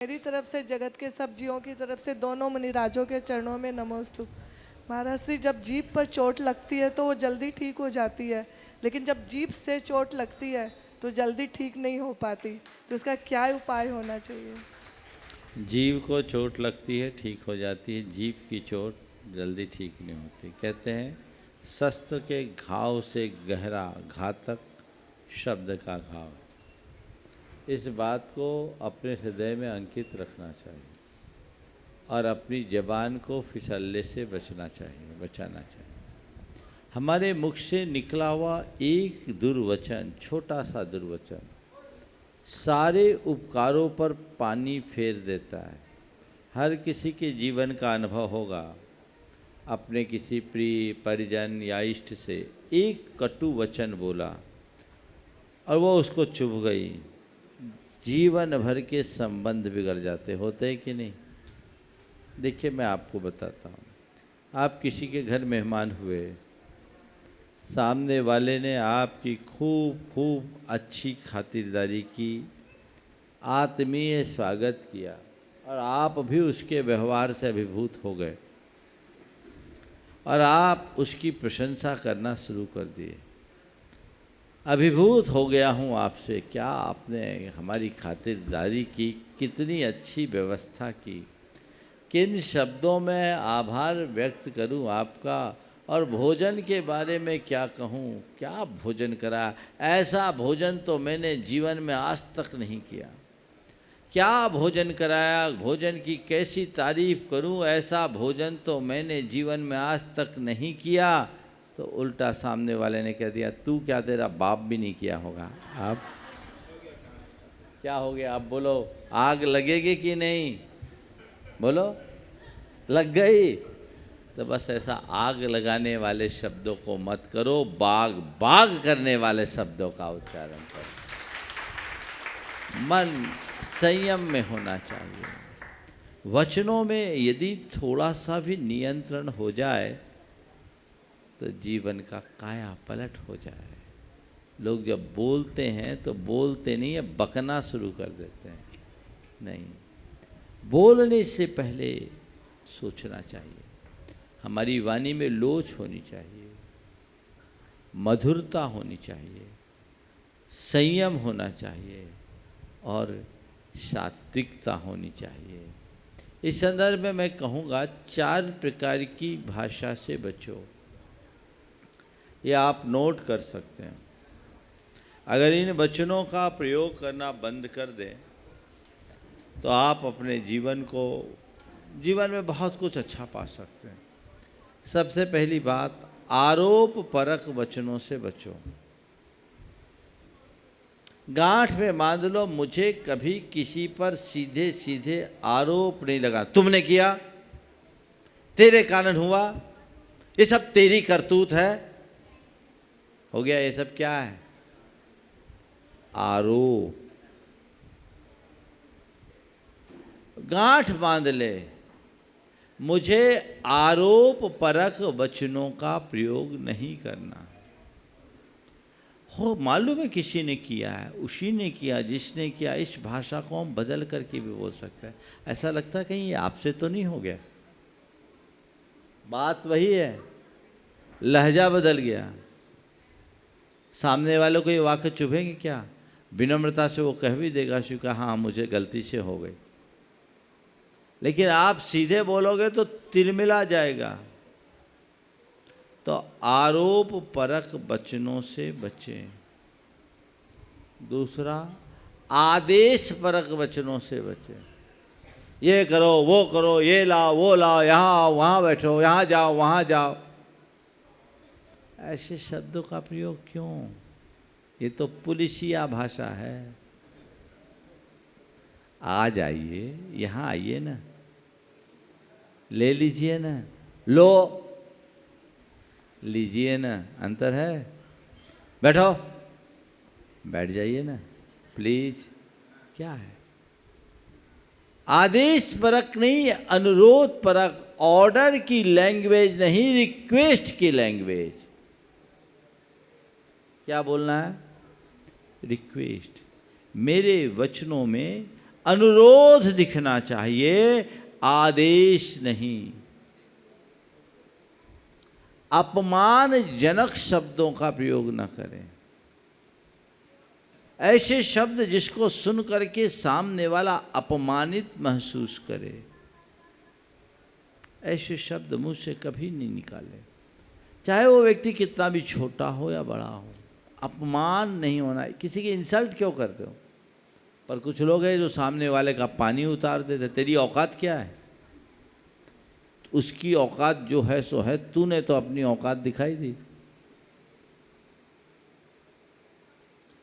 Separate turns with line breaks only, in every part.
मेरी तरफ से जगत के सब जीवों की तरफ से दोनों मुनिराजों के चरणों में नमोस्तु। महाराज श्री, जब जीभ पर चोट लगती है तो वो जल्दी ठीक हो जाती है, लेकिन जब जीभ से चोट लगती है तो जल्दी ठीक नहीं हो पाती, तो इसका क्या उपाय होना चाहिए?
जीभ को चोट लगती है ठीक हो जाती है, जीभ की चोट जल्दी ठीक नहीं होती। कहते हैं शस्त्र के घाव से गहरा घातक शब्द का घाव। इस बात को अपने हृदय में अंकित रखना चाहिए और अपनी ज़बान को फिसलने से बचाना चाहिए। हमारे मुख से निकला हुआ एक दुर्वचन, छोटा सा दुर्वचन, सारे उपकारों पर पानी फेर देता है। हर किसी के जीवन का अनुभव होगा, अपने किसी प्रिय परिजन या इष्ट से एक कटु वचन बोला और वो उसको चुभ गई, जीवन भर के संबंध बिगड़ जाते होते हैं कि नहीं? देखिए, मैं आपको बताता हूँ। आप किसी के घर मेहमान हुए, सामने वाले ने आपकी खूब अच्छी खातिरदारी की, आत्मीय स्वागत किया और आप भी उसके व्यवहार से अभिभूत हो गए और आप उसकी प्रशंसा करना शुरू कर दिए। अभिभूत हो गया हूँ आपसे, क्या आपने हमारी खातिरदारी की, कितनी अच्छी व्यवस्था की, किन शब्दों में आभार व्यक्त करूँ आपका, और भोजन के बारे में क्या कहूँ, क्या भोजन करा, ऐसा भोजन तो मैंने जीवन में आज तक नहीं किया, क्या भोजन कराया, भोजन की कैसी तारीफ करूँ, ऐसा भोजन तो मैंने जीवन में आज तक नहीं किया। तो उल्टा सामने वाले ने कह दिया, तू क्या, तेरा बाप भी नहीं किया होगा। अब क्या हो गया? आप बोलो, आग लगेगी कि नहीं? बोलो, लग गई। तो बस ऐसा आग लगाने वाले शब्दों को मत करो, बाग बाग करने वाले शब्दों का उच्चारण करो। मन संयम में होना चाहिए। वचनों में यदि थोड़ा सा भी नियंत्रण हो जाए तो जीवन का काया पलट हो जाए। लोग जब बोलते हैं तो बोलते नहीं है, बकना शुरू कर देते हैं। नहीं, बोलने से पहले सोचना चाहिए। हमारी वाणी में लोच होनी चाहिए, मधुरता होनी चाहिए, संयम होना चाहिए और सात्विकता होनी चाहिए। इस संदर्भ में मैं कहूँगा, 4 प्रकार की भाषा से बचो। ये आप नोट कर सकते हैं। अगर इन वचनों का प्रयोग करना बंद कर दें तो आप अपने जीवन में बहुत कुछ अच्छा पा सकते हैं। सबसे पहली बात, आरोप परक वचनों से बचो। गांठ में बांध लो, मुझे कभी किसी पर सीधे सीधे आरोप नहीं लगा, तुमने किया, तेरे कारण हुआ, ये सब तेरी करतूत है। हो गया, ये सब क्या है? आरोप। गांठ बांध ले, मुझे आरोप परक वचनों का प्रयोग नहीं करना। हो मालूम है किसी ने किया है, उसी ने किया जिसने किया। इस भाषा को हम बदल करके भी बोल सकते हैं। ऐसा लगता है कहीं ये आपसे तो नहीं हो गया। बात वही है, लहजा बदल गया। सामने वालों को ये वाक्य चुभेंगे क्या? विनम्रता से वो कह भी देगा कि हाँ, मुझे गलती से हो गई। लेकिन आप सीधे बोलोगे तो तिलमिला जाएगा। तो आरोप परक वचनों से बचें। दूसरा, आदेश परक वचनों से बचें। ये करो, वो करो, ये लाओ, वो लाओ, यहाँ आओ, वहाँ बैठो, यहाँ जाओ, वहाँ जाओ। ऐसे शब्दों का प्रयोग क्यों? ये तो पुलिसिया भाषा है। आ जाइए, यहाँ आइए ना, ले लीजिए ना, लो लीजिए ना, अंतर है। बैठो, बैठ जाइए ना, प्लीज। क्या है? आदेश परक नहीं, अनुरोध परक, ऑर्डर की लैंग्वेज नहीं, रिक्वेस्ट की लैंग्वेज। क्या बोलना है? रिक्वेस्ट। मेरे वचनों में अनुरोध दिखना चाहिए, आदेश नहीं। अपमानजनक शब्दों का प्रयोग न करें। ऐसे शब्द जिसको सुन करके सामने वाला अपमानित महसूस करे, ऐसे शब्द मुंह से कभी नहीं निकाले, चाहे वो व्यक्ति कितना भी छोटा हो या बड़ा हो। अपमान नहीं होना है। किसी की इंसल्ट क्यों करते हो? पर कुछ लोग हैं जो सामने वाले का पानी उतार देते। तेरी औकात क्या है? उसकी औकात जो है सो है, तूने तो अपनी औकात दिखाई दी।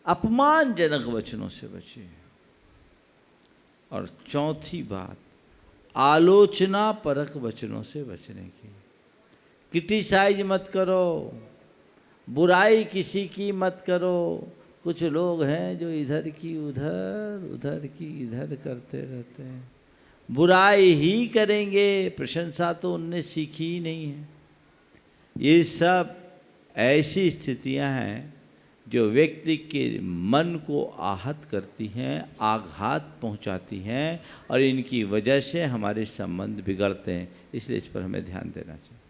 अपमानजनक वचनों से बचिए। और चौथी बात, आलोचना परक वचनों से बचने की। क्रिटिसाइज मत करो, बुराई किसी की मत करो। कुछ लोग हैं जो इधर की उधर, उधर की इधर करते रहते हैं, बुराई ही करेंगे, प्रशंसा तो उनने सीखी ही नहीं है। ये सब ऐसी स्थितियां हैं जो व्यक्ति के मन को आहत करती हैं, आघात पहुंचाती हैं, और इनकी वजह से हमारे संबंध बिगड़ते हैं। इसलिए इस पर हमें ध्यान देना चाहिए।